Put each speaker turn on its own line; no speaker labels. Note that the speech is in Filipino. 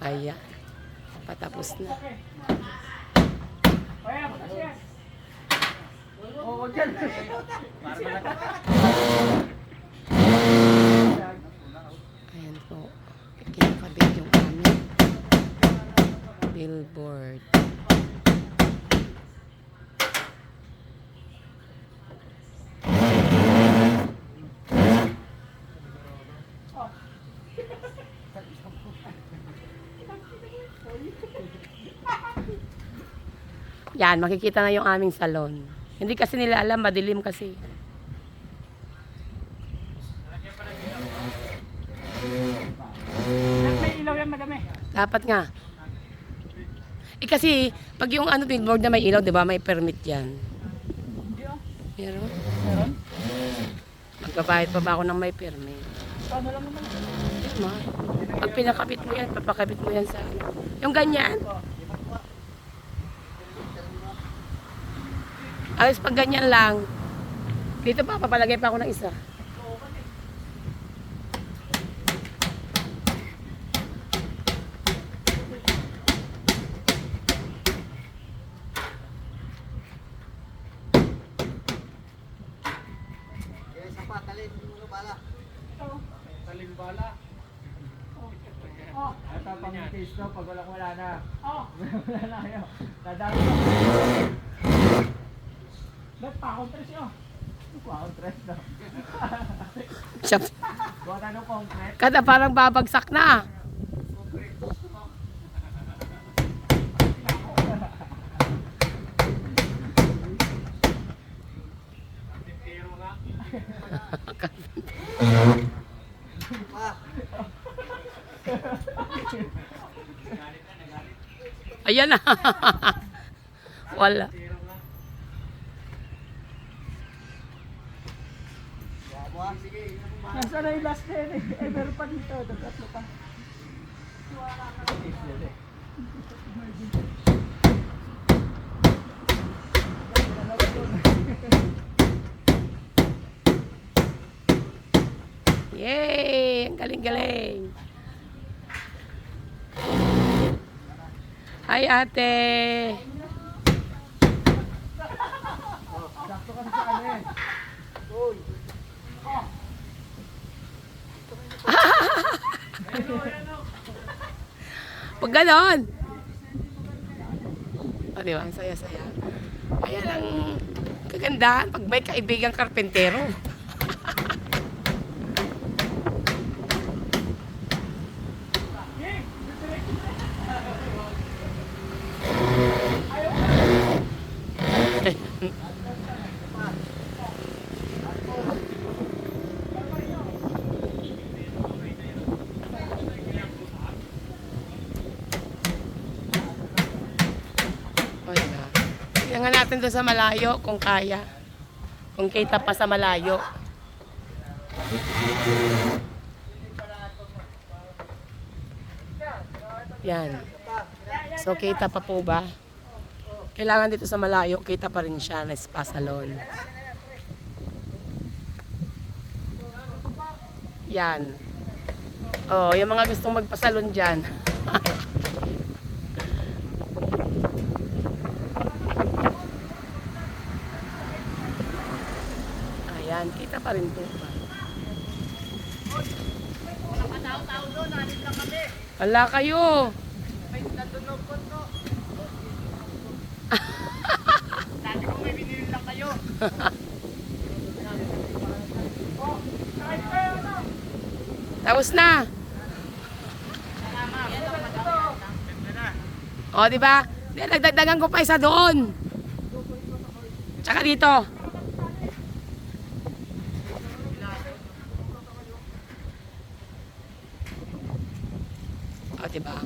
Ayan. Patapos na. Ayan po. Kinakabit yung aming billboard. Yan, makikita na yung aming salon. Hindi kasi nila alam, madilim kasi.
May ilaw yan, madami.
Dapat nga. Kasi, pag yung billboard na may ilaw, di ba, may permit yan. Meron?
Meron?
Magbabayad pa ba ako ng may permit?
Paano lang naman?
Ma, pag pinakabit mo yan, papakabit mo yan sa yung ganyan. Alas pag ganyan lang. Dito pa, papalagay pa ako ng isa.
Talimbala.
Ito pang taste to, pag wala na.
Oh,
Wala na kayo. Dadami na.
ba't pa akong presyo?
Wow, tres na.
Siya,
Buwan na ng concrete.
kada parang babagsak na. Ayan na. Wala.
Nasaan na yung last na yun eh? Eh, meron pa dito. Tatlo pa.
Yay! Ang galing-galing. Hi, ate.
Sakto kasi sa ano eh. Uy.
Pag ganon. O, diba? Ang saya-saya. Ayan ang kagandahan pag may kaibigang karpentero. O, diba? Tingnan nga natin doon sa malayo kung kaya. Kung kita pa sa malayo. Yan. So, kita pa po ba? Kailangan dito sa malayo, kita pa rin siya na spa salon. Yan. Oh, yung mga gustong magpasalon dyan. Ayan, kita pa rin po ba?
Tao doon, nanin lang kami.
Wala kayo.
May nandunog ko to. Dati kung may binili lang kayo. Oh, kahit kayo ano?
Tapos na. O, di ba? Nagdagdagan ko pa isa doon. Tsaka dito. O, di ba?